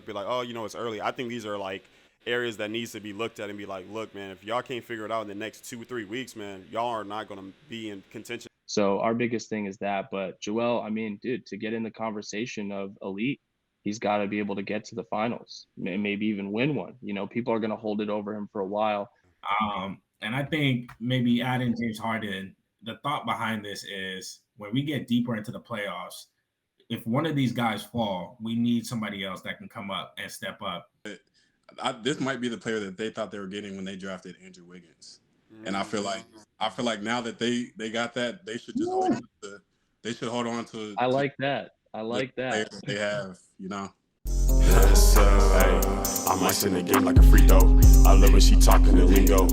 be like, oh, it's early. I think these are like areas that needs to be looked at and be like, look, man, if y'all can't figure it out in the next 2 or 3 weeks, man, y'all are not going to be in contention. So our biggest thing is that. But Joel, I mean, dude, to get in the conversation of elite, he's got to be able to get to the finals, maybe even win one. People are going to hold it over him for a while. And I think maybe adding James Harden, the thought behind this is when we get deeper into the playoffs, if one of these guys fall, we need somebody else that can come up and step up. This might be the player that they thought they were getting when they drafted Andrew Wiggins, and I feel like now that they got that, they should just hold on to. I like that. They have, Yes, hey, I might send a game like a free throw. I love when she talking the lingo.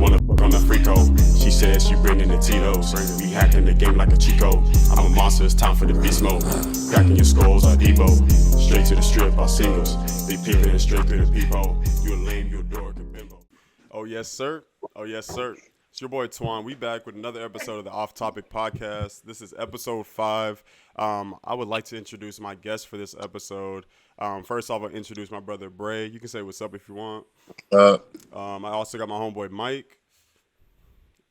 Wanna fuck on the freako. She said she bringing the Tito's. We hacking the game like a Chico. I'm a monster, it's time for the beast mode. Cracking your skulls, I Debo. Straight to the strip, I singles. They peeping straight through the peephole. You a lame, you a dork, a bimbo. Oh yes, sir. Oh yes, sir. It's your boy Twan. We back with another episode of the OffTopic podcast. This is episode 5. I would like to introduce my guest for this episode. First off, I'll introduce my brother Bray. You can say what's up if you want. I also got my homeboy Mike.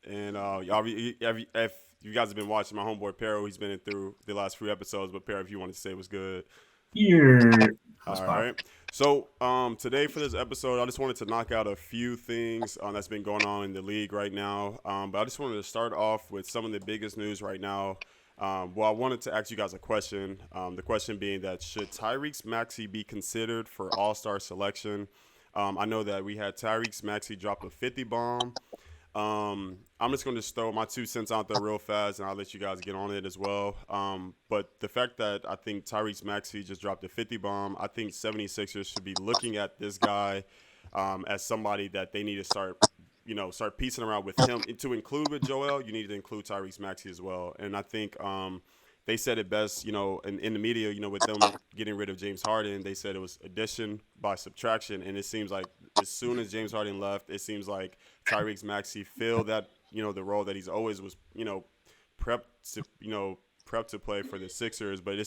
And if you guys have been watching my homeboy Pero, he's been through the last few episodes. But Pero, if you want to say what's good. Here. All right. So today for this episode, I just wanted to knock out a few things that's been going on in the league right now. But I just wanted to start off with some of the biggest news right now. I wanted to ask you guys a question. The question being that should Tyrese Maxey be considered for All-Star selection? I know that we had Tyrese Maxey drop a 50 bomb. I'm just going to throw my 2 cents out there real fast, and I'll let you guys get on it as well. But the fact that I think Tyrese Maxey just dropped a 50 bomb, I think 76ers should be looking at this guy as somebody that they need to start piecing around with him. To include with Joel, you need to include Tyrese Maxey as well. And I think they said it best, in the media, with them getting rid of James Harden, they said it was addition by subtraction. And it seems like as soon as James Harden left, it seems like Tyrese Maxey filled that, the role that he's always was, prepped to play for the Sixers. But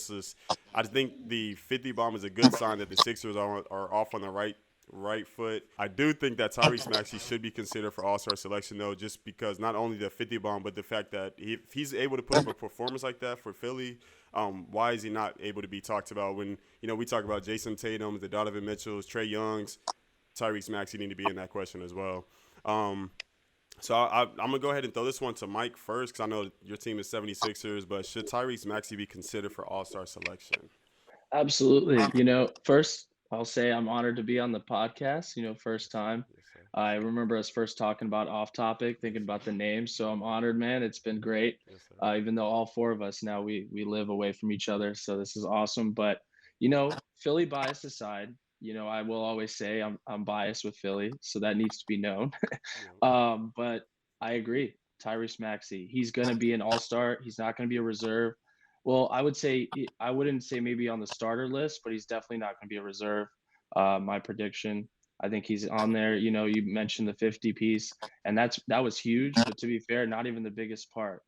I think the 50 bomb is a good sign that the Sixers are off on the right foot. I do think that Tyrese Maxey should be considered for All-Star selection, though, just because not only the 50 bomb, but the fact that if he's able to put up a performance like that for Philly, why is he not able to be talked about when, we talk about Jason Tatum, the Donovan Mitchells, Trae Youngs, Tyrese Maxey need to be in that question as well. So I'm going to go ahead and throw this one to Mike first because I know your team is 76ers, but should Tyrese Maxey be considered for All-Star selection? Absolutely. First, I'll say I'm honored to be on the podcast, first time. Yes, I remember us first talking about OffTopic, thinking about the name. So I'm honored, man. It's been great. Yes, even though all 4 of us now, we live away from each other. So this is awesome. But, Philly bias aside, I will always say I'm biased with Philly. So that needs to be known. But I agree. Tyrese Maxey, he's going to be an all-star. He's not going to be a reserve. Well, I wouldn't say maybe on the starter list, but he's definitely not going to be a reserve. My prediction, I think he's on there. You mentioned the 50 piece, and that was huge. But to be fair, not even the biggest part.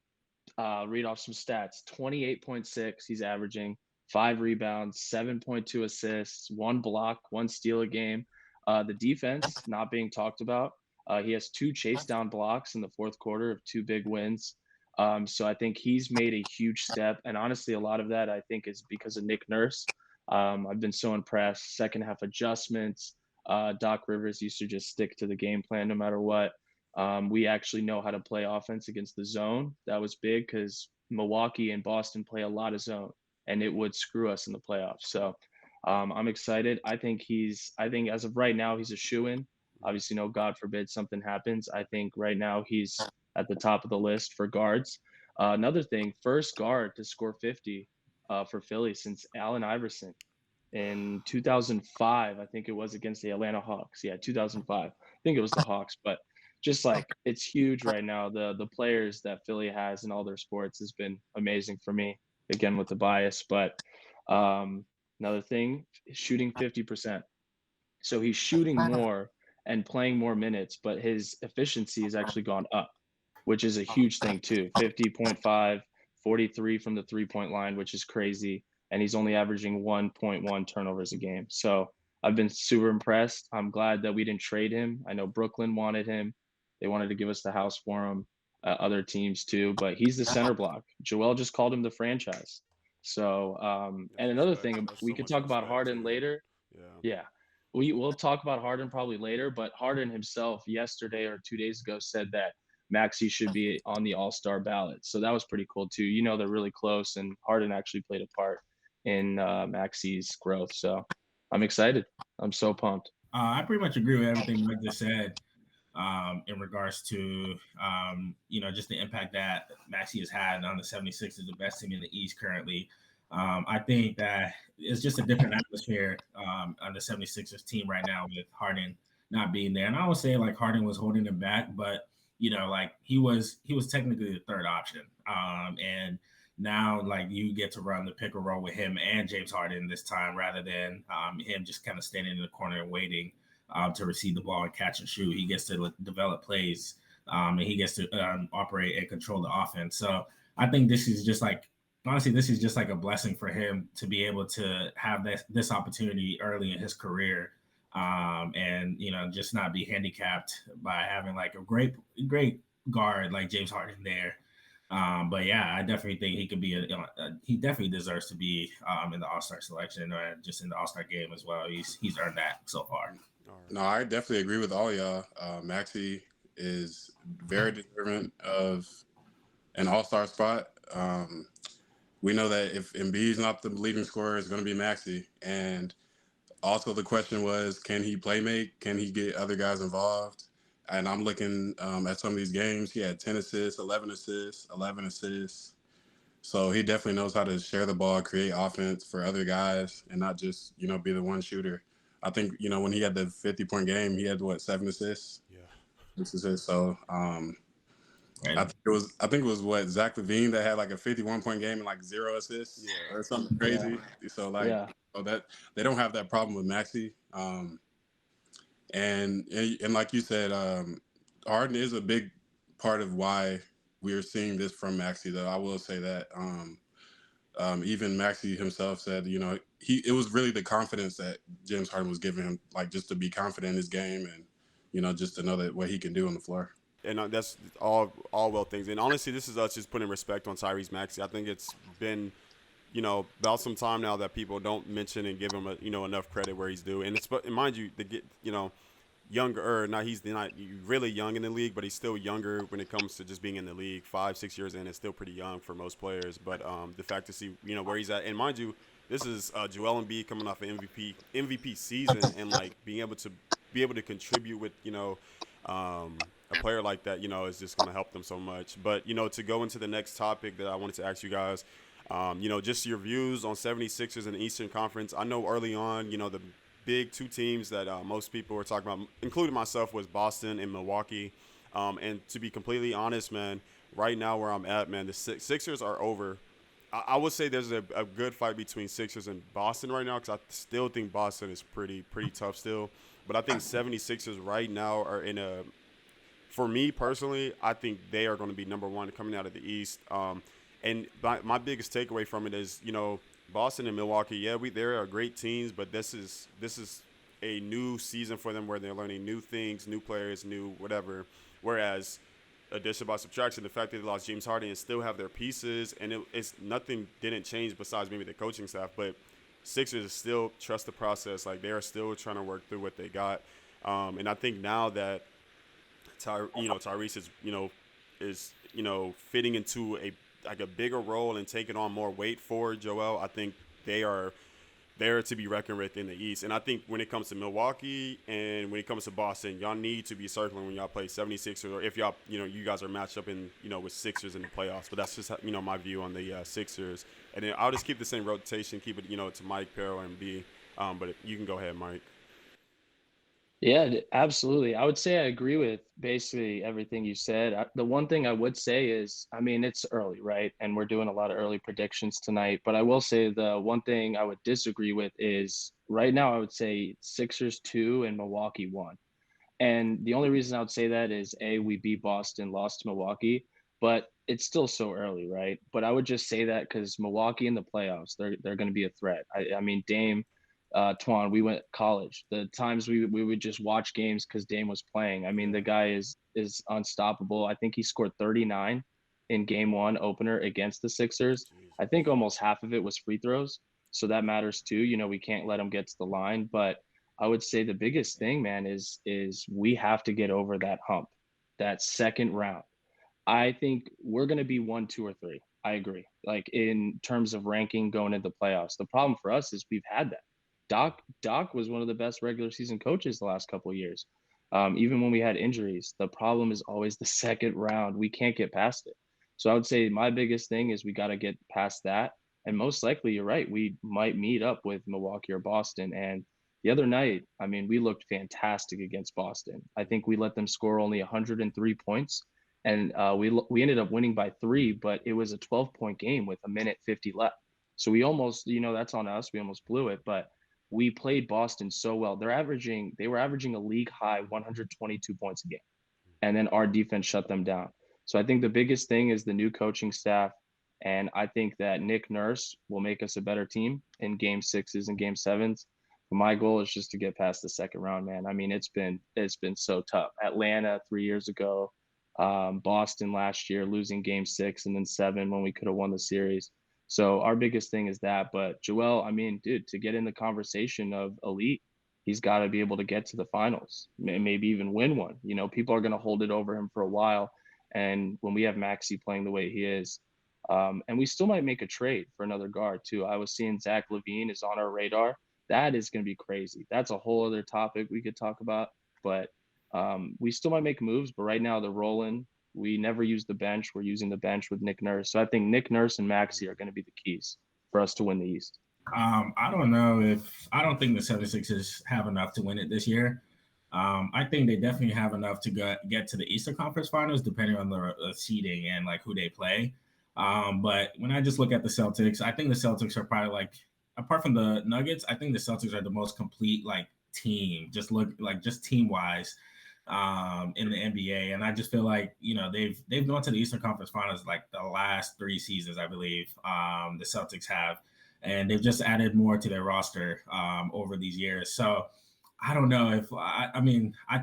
Read off some stats: 28.6 he's averaging, 5 rebounds, 7.2 assists, 1 block, 1 steal a game. The defense not being talked about. He has 2 chase down blocks in the fourth quarter of 2 big wins. So I think he's made a huge step. And honestly, a lot of that I think is because of Nick Nurse. I've been so impressed. Second half adjustments. Doc Rivers used to just stick to the game plan no matter what. We actually know how to play offense against the zone. That was big because Milwaukee and Boston play a lot of zone, and it would screw us in the playoffs. So I'm excited. I think as of right now, he's a shoo-in. Obviously, no, God forbid something happens. I think right now he's at the top of the list for guards. Another thing, first guard to score 50 for Philly since Allen Iverson in 2005. I think it was against the Atlanta Hawks. Yeah, 2005. I think it was the Hawks. But just it's huge right now. The players that Philly has in all their sports has been amazing for me. Again, with the bias. But another thing, shooting 50%. So he's shooting more and playing more minutes, but his efficiency has actually gone up, which is a huge thing too. 50.5, 43 from the 3-point line, which is crazy. and he's only averaging 1.1 turnovers a game. So I've been super impressed. I'm glad that we didn't trade him. I know Brooklyn wanted him. They wanted to give us the house for him, other teams too, but he's the center block. Joel just called him the franchise. So, That's and another respect. thing, That's we so could much talk about respect Harden too. later. Yeah. Yeah. We'll talk about Harden probably later, but Harden himself yesterday or 2 days ago said that Maxey should be on the All-Star ballot. So that was pretty cool too. They're really close, and Harden actually played a part in Maxey's growth. So I'm excited. I'm so pumped. I pretty much agree with everything Mike just said in regards to, just the impact that Maxey has had on the 76ers, the best team in the East currently. I think that it's just a different atmosphere on the 76ers team right now with Harden not being there. And I would say like Harden was holding him back, but like he was technically the third option. And now like you get to run the pick and roll with him and James Harden this time rather than him just kind of standing in the corner and waiting to receive the ball and catch and shoot. He gets to develop plays and he gets to operate and control the offense. So I think this is just like, honestly, this is just like a blessing for him to be able to have this opportunity early in his career and, just not be handicapped by having like a great guard like James Harden there. But yeah, I definitely think he could be he definitely deserves to be in the All-Star selection or just in the All-Star game as well. He's earned that so far. No, I definitely agree with all y'all. Maxey is very deserving of an All-Star spot. We know that if Embiid's not the leading scorer, it's going to be Maxey. And also the question was, can he play make? Can he get other guys involved? And I'm looking at some of these games. He had 10 assists, 11 assists, 11 assists. So he definitely knows how to share the ball, create offense for other guys, and not just, be the one shooter. I think, when he had the 50-point game, he had, 7 assists? Yeah. 6 assists. So Right. I think it was what, Zach LaVine that had like a 51-point game and like 0 assists or something crazy. Yeah. So like that they don't have that problem with Maxey. And like you said, Harden is a big part of why we're seeing this from Maxey, though. I will say that even Maxey himself said, it was really the confidence that James Harden was giving him, like just to be confident in his game and, just to know that what he can do on the floor. And that's all well things. And honestly, this is us just putting respect on Tyrese Maxey. I think it's been, about some time now that people don't mention and give him, enough credit where he's due. And mind you, younger, he's not really young in the league, but he's still younger when it comes to just being in the league. 5-6 years in is still pretty young for most players. But the fact to see, where he's at, and mind you, this is Joel Embiid coming off an MVP season, and like being able to contribute with, a player like that, is just going to help them so much. But, to go into the next topic that I wanted to ask you guys, just your views on 76ers in the Eastern Conference. I know early on, the big two teams that most people were talking about, including myself, was Boston and Milwaukee. And to be completely honest, man, right now where I'm at, man, the Sixers are over. I would say there's a good fight between Sixers and Boston right now because I still think Boston is pretty tough still. But I think 76ers right now are in a – for me personally, I think they are going to be number one coming out of the East. And my biggest takeaway from it is, Boston and Milwaukee, yeah, they're great teams, but this is a new season for them where they're learning new things, new players, new whatever. Whereas, addition by subtraction, the fact that they lost James Harden and still have their pieces, and it's nothing didn't change besides maybe the coaching staff, but Sixers still trust the process. Like, they are still trying to work through what they got. And I think now that Tyrese is fitting into a bigger role and taking on more weight for Joel. I think they are there to be reckoned with in the East. And I think when it comes to Milwaukee and when it comes to Boston, y'all need to be circling when y'all play 76ers, or if y'all you guys are matched up in with Sixers in the playoffs. But that's just my view on the Sixers. And then I'll just keep the same rotation, keep it to Mike, Perro, and B. But you can go ahead, Mike. Yeah, absolutely. I would say I agree with basically everything you said. The one thing I would say is, it's early, right? And we're doing a lot of early predictions tonight. But I will say the one thing I would disagree with is right now I would say Sixers 2 and Milwaukee 1. And the only reason I would say that is, A, we beat Boston, lost to Milwaukee. But it's still so early, right? But I would just say that because Milwaukee in the playoffs, they're going to be a threat. I mean, Dame, Twan, we went college. The times we would just watch games because Dame was playing. I mean, the guy is unstoppable. I think he scored 39 in game one opener against the Sixers. I think almost half of it was free throws. So that matters too. You know, we can't let him get to the line. But I would say the biggest thing, man, is we have to get over that hump, that second round. I think we're going to be 1, 2, or 3. I agree. Like in terms of ranking going into the playoffs, the problem for us is we've had that. Doc was one of the best regular season coaches the last couple of years. Even when we had injuries, the problem is always the second round. We can't get past it. So I would say my biggest thing is we got to get past that. And most likely, you're right. We might meet up with Milwaukee or Boston. And the other night, I mean, we looked fantastic against Boston. I think we let them score only 103 points, and we ended up winning by 3. But it was a 12-point game with a minute 50 left. So we almost, that's on us. We almost blew it. But we played Boston so well. They were averaging a league high 122 points a game, and then our defense shut them down. So I think the biggest thing is the new coaching staff. And I think that Nick Nurse will make us a better team in game 6s and game 7s. But my goal is just to get past the second round, man. I mean, it's been so tough. Atlanta 3 years ago, Boston last year, losing game 6 and then 7 when we could have won the series. So our biggest thing is that. But Joel, I mean, dude, to get in the conversation of elite, he's got to be able to get to the finals, maybe even win one. People are going to hold it over him for a while. And when we have Maxey playing the way he is, and we still might make a trade for another guard too. I was seeing Zach LaVine is on our radar. That is going to be crazy. That's a whole other topic we could talk about. But we still might make moves. But right now they're rolling. We never use the bench. We're using the bench with Nick Nurse. So I think Nick Nurse and Maxey are going to be the keys for us to win the East. I don't think the 76ers have enough to win it this year. I think they definitely have enough to get to the Eastern Conference Finals, depending on the seeding and like who they play. But when I just look at the Celtics, I think the Celtics are probably like, apart from the Nuggets, I think the Celtics are the most complete like team, just team wise, in the NBA. And I just feel like, they've gone to the Eastern Conference Finals like the last 3 seasons, I believe, the Celtics have, and they've just added more to their roster over these years. So I don't know if I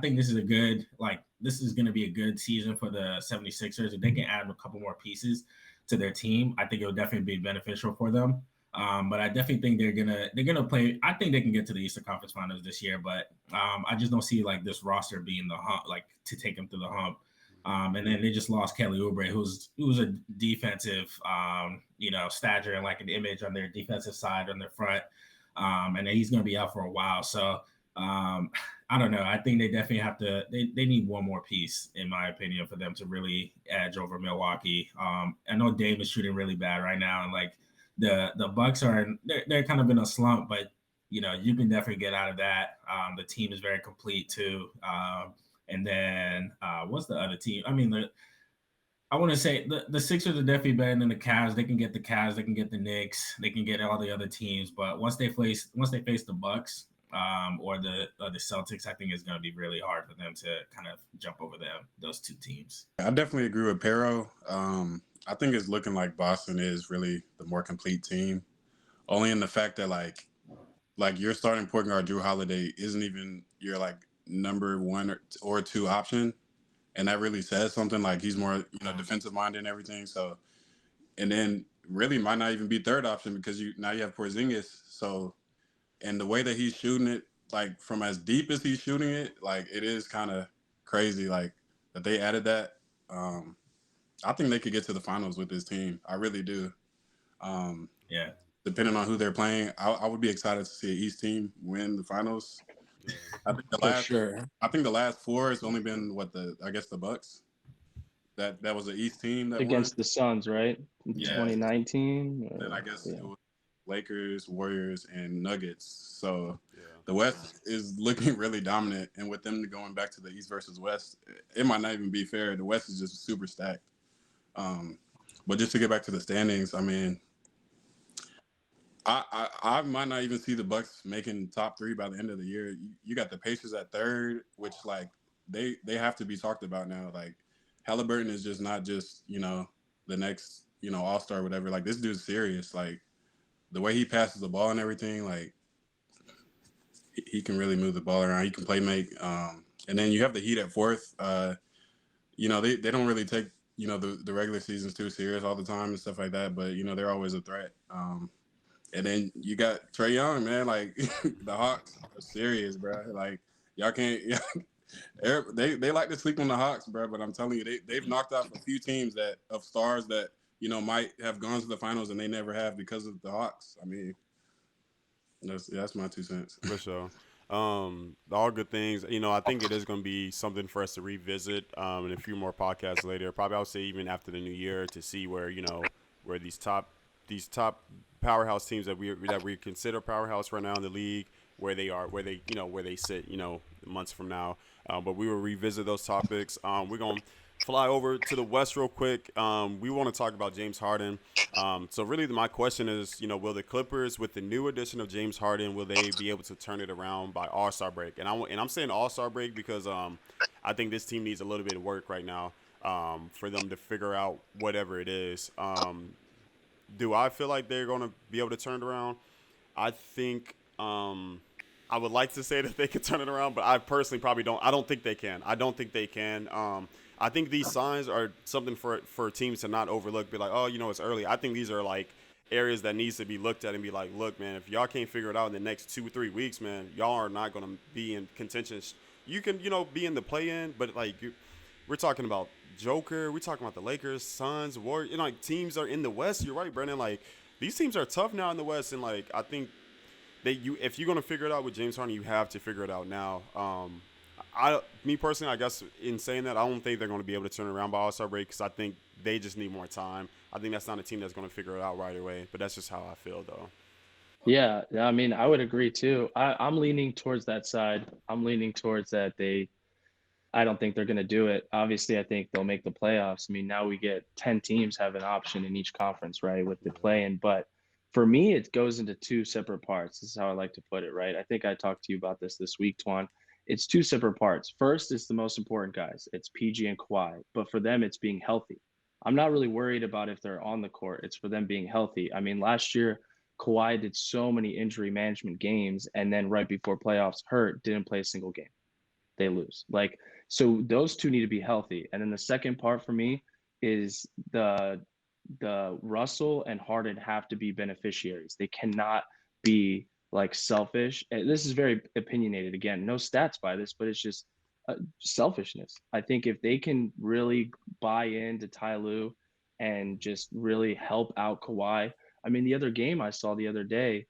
think this is going to be a good season for the 76ers. If they can add a couple more pieces to their team, I think it'll definitely be beneficial for them. But I definitely think they're gonna play. I think they can get to the Eastern Conference Finals this year, but I just don't see like this roster being the hump, like to take them through the hump. And then they just lost Kelly Oubre, who was a defensive, stature and like an image on their defensive side on their front, and then he's gonna be out for a while. So I don't know. I think they definitely have to. They need one more piece, in my opinion, for them to really edge over Milwaukee. I know Dame is shooting really bad right now, and like the Bucks they're kind of in a slump, but you can definitely get out of that. The team is very complete too. And then what's the other team? I mean, I want to say the Sixers are definitely better than the Cavs. They can get the Cavs, they can get the Knicks, they can get all the other teams. But once they face the Bucks or the Celtics, I think it's going to be really hard for them to kind of jump over those 2 teams. I definitely agree with Pero. I think it's looking like Boston is really the more complete team, only in the fact that like your starting point guard Drew Holiday isn't even your like number 1 or 2 option, and that really says something. Like he's more defensive minded and everything. So, and then really might not even be 3rd option because now you have Porzingis. So, and the way that he's shooting it, like from as deep as he's shooting it, like it is kind of crazy. Like that they added that. I think they could get to the finals with this team. I really do. Yeah. Depending on who they're playing, I would be excited to see an East team win the finals. I think the last 4 has only been the Bucks. That was the East team that against won. the Suns, right? In 2019. And I guess it was Lakers, Warriors, and Nuggets. So the West is looking really dominant, and with them going back to the East versus West, it might not even be fair. The West is just super stacked. But just to get back to the standings, I mean, I might not even see the Bucks making top 3 by the end of the year. You got the Pacers at 3rd, which like they have to be talked about now. Like Halliburton is just not just the next, all-star, whatever. Like, this dude's serious. Like, the way he passes the ball and everything, like, he can really move the ball around. He can play make. And then you have the Heat at fourth. They don't really take, the regular seasons too serious all the time and stuff like that. But, they're always a threat. And then you got Trae Young, man. Like, the Hawks are serious, bro. Like, y'all can't. They like to sleep on the Hawks, bro. But I'm telling you, they've knocked off a few teams of stars that might have gone to the finals and they never have because of the Hawks. I mean, that's my 2 cents. For sure. All good things. I think it is going to be something for us to revisit in a few more podcasts later. Probably I would say even after the new year to see where where these top powerhouse teams that we consider powerhouse right now in the league, where they are, where they sit, months from now. But we will revisit those topics. We're gonna fly over to the West real quick. We want to talk about James Harden. So really, my question is, will the Clippers, with the new addition of James Harden, will they be able to turn it around by All-Star break? And I'm saying All-Star break because I think this team needs a little bit of work right now for them to figure out whatever it is. Do I feel like they're going to be able to turn it around? I think I would like to say that they could turn it around, but I personally probably don't. I don't think they can. I think these signs are something for teams to not overlook. Be like, oh, it's early. I think these are like areas that needs to be looked at and be like, look, man, if y'all can't figure it out in the next 2 or 3 weeks, man, y'all are not going to be in contention. You can, be in the play-in, but like we're talking about Joker. We're talking about the Lakers, Suns, Warriors. Like teams are in the West. You're right, Brendan. Like these teams are tough now in the West, and like I think if you're going to figure it out with James Harden, you have to figure it out now. Me personally, I guess in saying that, I don't think they're going to be able to turn around by All-Star break because I think they just need more time. I think that's not a team that's going to figure it out right away, but that's just how I feel, though. Yeah, I mean, I would agree too. I'm leaning towards that side. I'm leaning towards that I don't think they're going to do it. Obviously, I think they'll make the playoffs. I mean, now we get 10 teams have an option in each conference, right, with the play-in. But for me, it goes into 2 separate parts. This is how I like to put it, right? I think I talked to you about this week, Twan. It's 2 separate parts. First, it's the most important guys. It's PG and Kawhi. But for them, it's being healthy. I'm not really worried about if they're on the court. It's for them being healthy. I mean, last year, Kawhi did so many injury management games, and then right before playoffs hurt, didn't play a single game. They lose. Like, so those 2 need to be healthy. And then the second part for me is the Russell and Harden have to be beneficiaries. They cannot be like selfish. And this is very opinionated. Again, no stats by this, but it's just selfishness. I think if they can really buy into Ty Lue and just really help out Kawhi. I mean, the other game I saw the other day,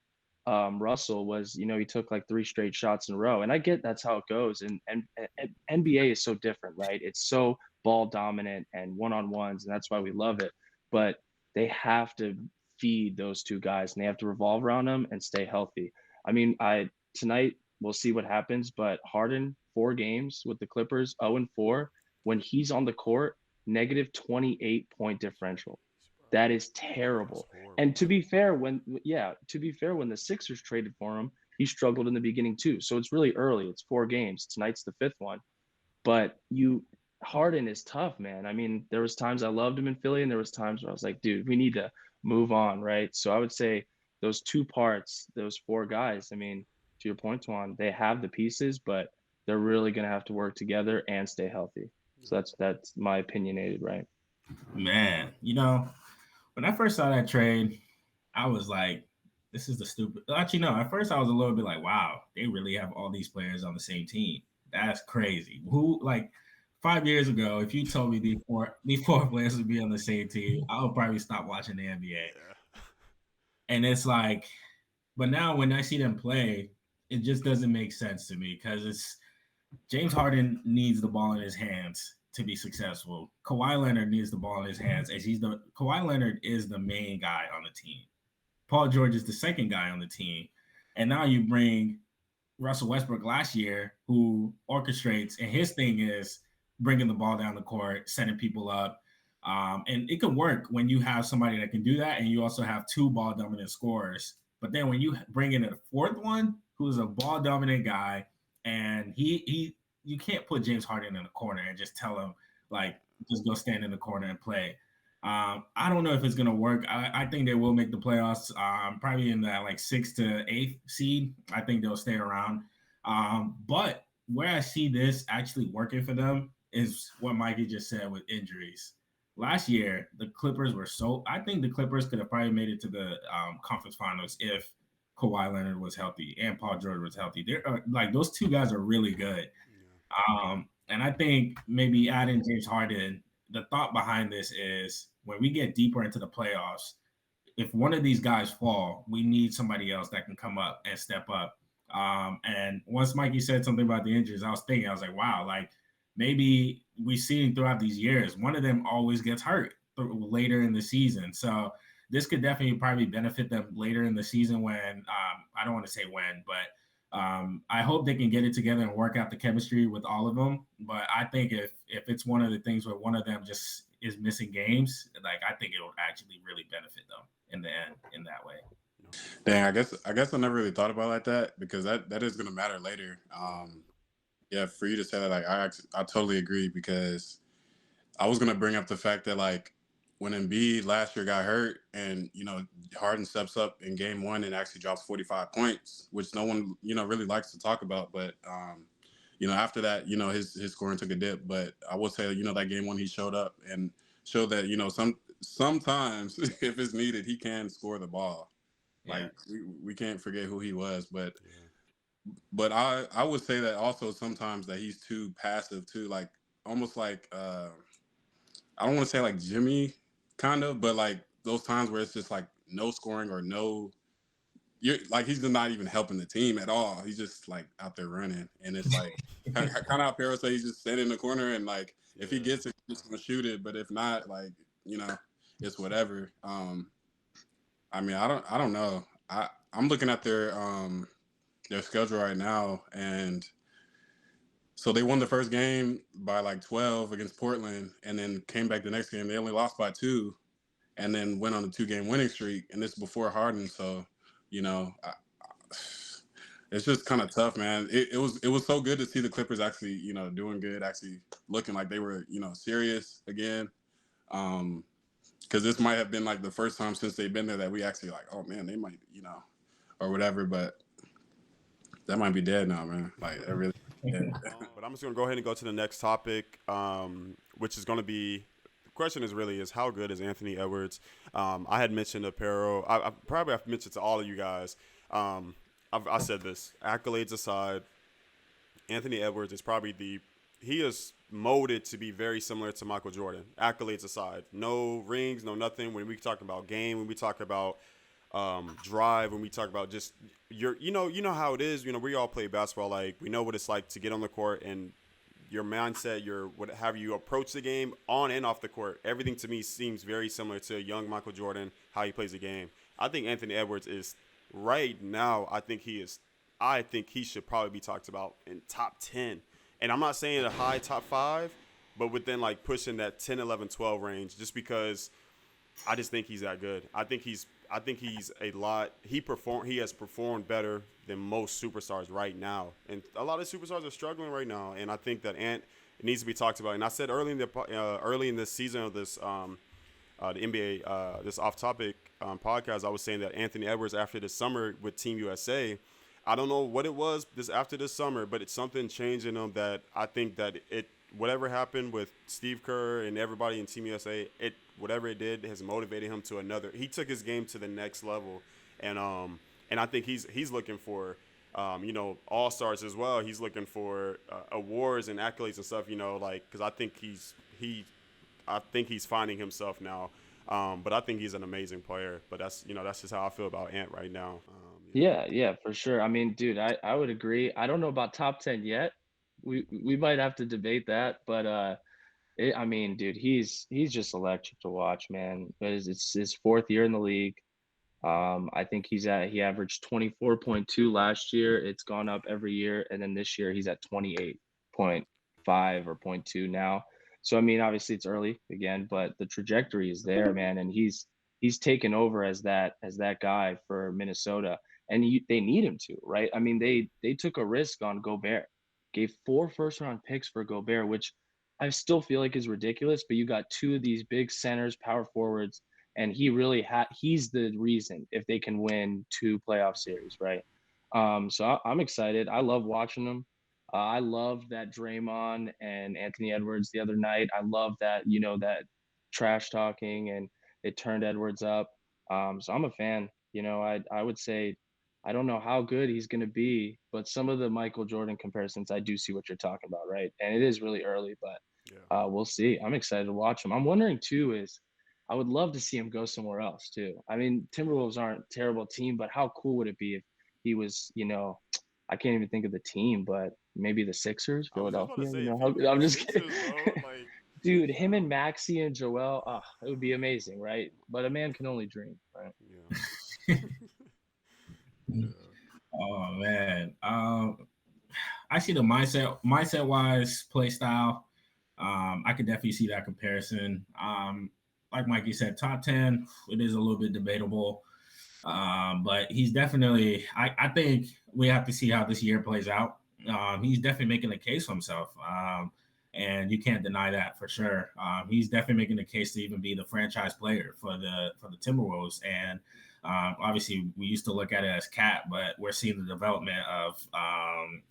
Russell was, he took like 3 straight shots in a row. And I get that's how it goes. And NBA is so different, right? It's so ball dominant and one-on-ones, and that's why we love it. But they have to feed those 2 guys, and they have to revolve around them and stay healthy. I mean, tonight we'll see what happens, but Harden, 4 games with the Clippers, 0-4. When he's on the court, negative 28-point differential. That is terrible. And to be fair, when the Sixers traded for him, he struggled in the beginning too. So it's really early. It's 4 games. Tonight's the 5th one. But Harden is tough, man. I mean, there was times I loved him in Philly, and there was times where I was like, dude, we need to move on, right? So I would say those 2 parts, those 4 guys, I mean, to your point, Twan, they have the pieces, but they're really going to have to work together and stay healthy. So that's my opinionated, right? Man, when I first saw that trade, I was like, this is the stupid. Actually, no, at first I was a little bit like, wow, they really have all these players on the same team. That's crazy. 5 years ago, if you told me these four players would be on the same team, I would probably stop watching the NBA. Yeah. And it's like, but now when I see them play, it just doesn't make sense to me because it's James Harden needs the ball in his hands to be successful. Kawhi Leonard needs the ball in his hands as Kawhi Leonard is the main guy on the team. Paul George is the second guy on the team. And now you bring Russell Westbrook last year, who orchestrates, and his thing is bringing the ball down the court, setting people up. And it can work when you have somebody that can do that, and you also have 2 ball dominant scorers. But then when you bring in a 4th one, who's a ball dominant guy, and you can't put James Harden in the corner and just tell him, like, just go stand in the corner and play. I don't know if it's gonna work. I think they will make the playoffs. Probably in that like 6th to 8th seed. I think they'll stay around. But where I see this actually working for them is what Mikey just said with injuries. Last year, the Clippers were so. I think the Clippers could have probably made it to the conference finals if Kawhi Leonard was healthy and Paul George was healthy. They're like those two guys are really good. And I think maybe adding James Harden, the thought behind this is when we get deeper into the playoffs, if one of these guys fall, we need somebody else that can come up and step up. And once Mikey said something about the injuries, I was thinking, I was like, wow, like maybe we've seen throughout these years, one of them always gets hurt later in the season. So this could definitely probably benefit them later in the season when I don't want to say when, but I hope they can get it together and work out the chemistry with all of them. But I think if it's one of the things where one of them just is missing games, like I think it will actually really benefit them in the end in that way. Dang, I guess I never really thought about it like that because that is gonna matter later. Yeah, for you to say that, like I totally agree because I was gonna bring up the fact that like when Embiid last year got hurt and Harden steps up in game one and actually drops 45 points, which no one really likes to talk about, but after that his scoring took a dip, but I will say that game one he showed up and showed that sometimes if it's needed he can score the ball. Yeah. Like we can't forget who he was, but I would say that also sometimes that he's too passive too, like almost like I don't want to say like Jimmy kind of, but like those times where it's just like no scoring or no, you're like he's just not even helping the team at all. He's just like out there running, and it's like kind of how Pero say he's just standing in the corner and like if he gets it, he's gonna shoot it, but if not, like it's whatever. I mean, I don't know. I'm looking at their schedule right now, and so they won the first game by like 12 against Portland, and then came back the next game. They only lost by 2, and then went on a 2-game winning streak. And this is before Harden, so it's just kind of tough, man. It was so good to see the Clippers actually doing good, actually looking like they were serious again. Because this might have been like the first time since they've been there that we actually like, oh man, they might or whatever, but that might be dead now, man. Like that really. Yeah. But I'm just gonna go ahead and go to the next topic, which is gonna be. The question is how good is Anthony Edwards? I had mentioned Aparo. I probably have mentioned to all of you guys. I said this. Accolades aside, Anthony Edwards is probably he is molded to be very similar to Michael Jordan. Accolades aside, no rings, no nothing. When we talk about game, when we talk about drive, when we talk about just you know how it is. We all play basketball. Like we know what it's like to get on the court and your mindset, have you approach the game on and off the court. Everything to me seems very similar to young Michael Jordan, how he plays the game. I think Anthony Edwards is right now. I think he should probably be talked about in top 10. And I'm not saying a high top 5, but within like pushing that 10, 11, 12 range, just because I just think he's that good. I think he's a lot. He has performed better than most superstars right now, and a lot of superstars are struggling right now. And I think that it needs to be talked about. And I said early in this season of this the NBA this OffTopic podcast, I was saying that Anthony Edwards after this summer with Team USA, I don't know what it was after this summer, but it's something changed in him that I think that whatever happened with Steve Kerr and everybody in Team USA, whatever it did has motivated him to another. He took his game to the next level, and I think he's looking for all-stars as well. He's looking for awards and accolades and stuff. Because I think he's finding himself now. But I think he's an amazing player. But that's just how I feel about Ant right now. Yeah, for sure. I mean, dude, I would agree. I don't know about top 10 yet. We might have to debate that, but I mean, dude, he's just electric to watch, man. It's his 4th year in the league. I think he averaged 24.2 last year. It's gone up every year, and then this year he's at 28.5 or 0.2 now. So I mean, obviously it's early again, but the trajectory is there, man, and he's taken over as that guy for Minnesota, and they need him to, right? I mean, they took a risk on Gobert, gave 4 first-round picks for Gobert, which I still feel like is ridiculous, but you got two of these big centers, power forwards, and he really he's the reason if they can win two playoff series, right? So I'm excited. I love watching them. I love that Draymond and Anthony Edwards the other night. I love that, that trash talking and it turned Edwards up. So I'm a fan. I would say I don't know how good he's going to be, but some of the Michael Jordan comparisons, I do see what you're talking about, right? And it is really early, but Yeah. we'll see. I'm excited to watch him. I'm wondering too is I would love to see him go somewhere else too. I mean, Timberwolves aren't a terrible team, but how cool would it be if he was, I can't even think of the team, but maybe the Sixers, I was just about to Philadelphia. say, if he was I'm the just kidding. Sixers, bro, like, Dude, him and Maxey and Joel, it would be amazing, right? But a man can only dream, right? yeah. Yeah. Oh man, I see the mindset wise play style. I could definitely see that comparison. Like Mikey said, top 10, it is a little bit debatable. But he's definitely, I think we have to see how this year plays out. He's definitely making a case for himself. And you can't deny that for sure. He's definitely making the case to even be the franchise player for the Timberwolves. And obviously, we used to look at it as Cat, but we're seeing the development of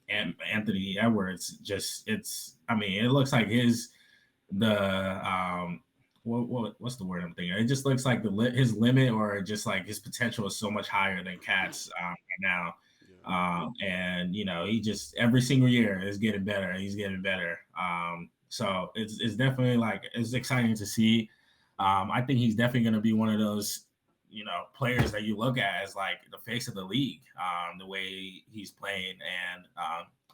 Anthony Edwards. It looks like what's the word I'm thinking? It just looks like his limit or just like his potential is so much higher than Cat's right now. And he just every single year is getting better. He's getting better. So it's definitely like it's exciting to see. I think he's definitely going to be one of those players that you look at as like the face of the league. The way he's playing, and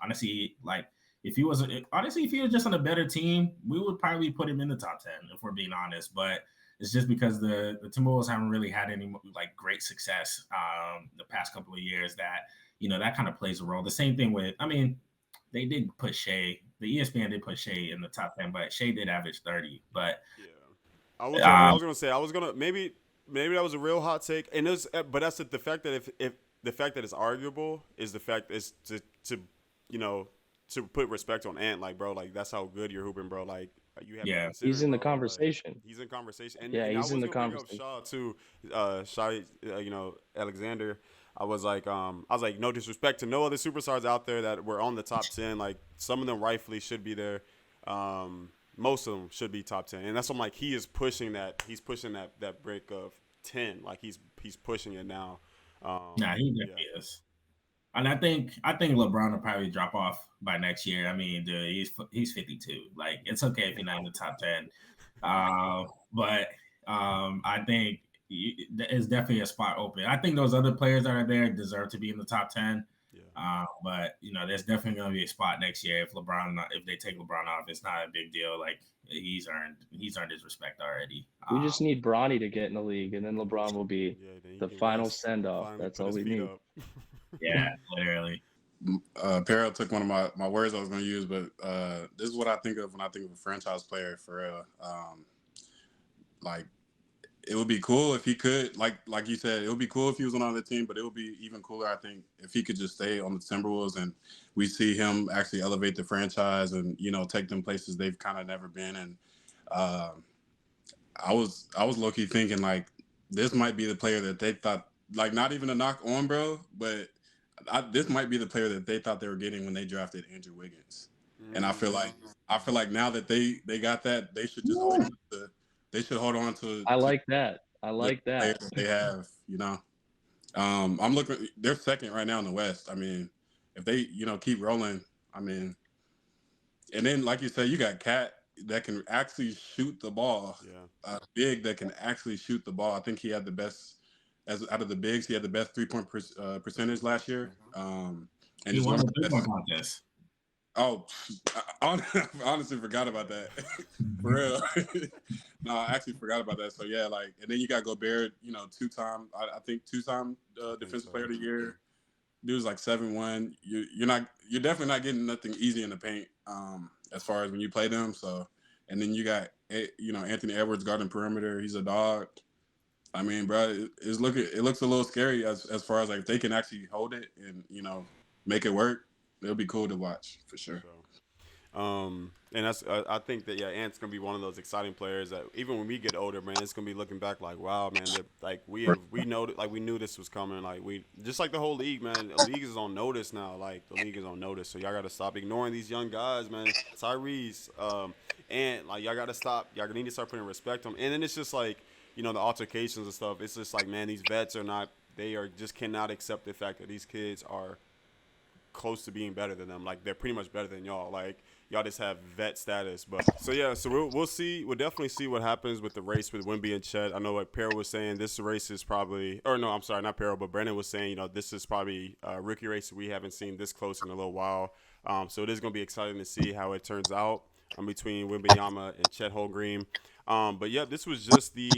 honestly, like if he was just on a better team, we would probably put him in the top 10 if we're being honest. But it's just because the Timberwolves haven't really had any like great success the past couple of years that that kind of plays a role. The same thing with, they did put Shea. The ESPN did put Shea in the top 10, but Shea did average 30. But Yeah. I was gonna say maybe that was a real hot take, and but that's the fact that if the fact that it's arguable is the fact is to to put respect on Ant, like, bro, like that's how good you're hooping, bro. Like you have to consider, he's in the bro, conversation. Like, he's in conversation, and Yeah, I he's was in the gonna bring up conversation. Shaw too, Alexander. I was like, no disrespect to no other superstars out there that were on the top 10. Like some of them rightfully should be there. Most of them should be top 10, and that's what I'm like. He is pushing that. He's pushing that break of 10. Like he's pushing it now. He definitely is. And I think LeBron will probably drop off by next year. I mean, dude, he's 52. Like it's okay if you're not in the top 10. But I think it's definitely a spot open. I think those other players that are there deserve to be in the top 10. Yeah. But there's definitely going to be a spot next year if they take LeBron off. It's not a big deal. Like he's earned his respect already. We just need Bronny to get in the league, and then LeBron will be the final send off. That's all we need. Yeah, literally. Peril took one of my words I was going to use, but this is what I think of when I think of a franchise player for real. Like it would be cool if he could, like you said, it would be cool if he was on another team, but it would be even cooler, I think, if he could just stay on the Timberwolves and we see him actually elevate the franchise and take them places they've kind of never been. And I was low-key thinking like this might be the player that they thought, like, not even a knock on, bro, but this might be the player that they thought they were getting when they drafted Andrew Wiggins. And I feel like now that they got that, they should just hold on to. I like that. That they have, I'm looking. They're second right now in the West. I mean, if they keep rolling, I mean, and then like you said, you got Cat that can actually shoot the ball. Yeah. Big that can actually shoot the ball. I think he had the best out of the bigs. He had the best 3-point percentage last year. And he won the 3-point contest. Oh, I honestly forgot about that. For real. No, I actually forgot about that. So yeah, like, and then you got Gobert, two-time defensive player of the year. Dude's like 7-1. You're definitely not getting nothing easy in the paint, as far as when you play them. So, and then you got Anthony Edwards guarding perimeter. He's a dog. I mean, bro, it looks a little scary as far as like if they can actually hold it and make it work. It'll be cool to watch for sure. And that's I think that Ant's gonna be one of those exciting players that even when we get older, man, it's gonna be looking back like, wow, man, like we know like we knew this was coming. Like we just like the whole league, man. The league is on notice now. Like the league is on notice, so y'all gotta stop ignoring these young guys, man. Tyrese, and like y'all gotta stop. Y'all need to start putting respect on them. And then it's just like the altercations and stuff. It's just like, man, these vets are not. They are just cannot accept the fact that these kids are close to being better than them. Like they're pretty much better than y'all. Like y'all just have vet status. But so we'll see. We'll definitely see what happens with the race with Wemby and Chet. I know what Peril was saying. This race is probably, or no, I'm sorry, not Peril, but Brandon was saying, this is probably a rookie race we haven't seen this close in a little while. So it is going to be exciting to see how it turns out between Wembanyama and Chet Holmgren. But yeah, this was just the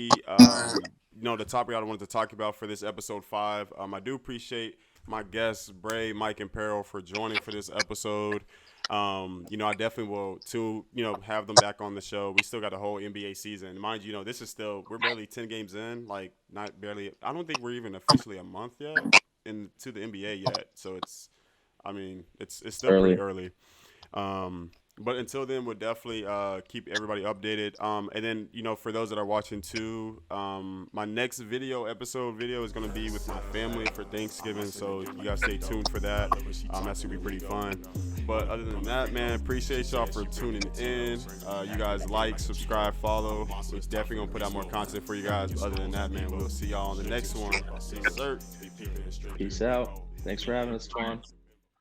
the topic I wanted to talk about for this episode 5. I do appreciate my guests, Bray, Mike, and Peril, for joining for this episode. I definitely will have them back on the show. We still got a whole NBA season. Mind you, this is still, we're barely 10 games in, like not barely, I don't think we're even officially a month yet into the NBA yet. So it's still Early. pretty early. But until then, we'll definitely keep everybody updated. And then, for those that are watching too, my next episode video is going to be with my family for Thanksgiving. So you guys stay tuned for that. That's going to be pretty fun. But other than that, man, appreciate y'all for tuning in. You guys like, subscribe, follow. We're definitely going to put out more content for you guys. But other than that, man, we'll see y'all on the next one. Peace out. Peace out. Thanks for having us, Twan.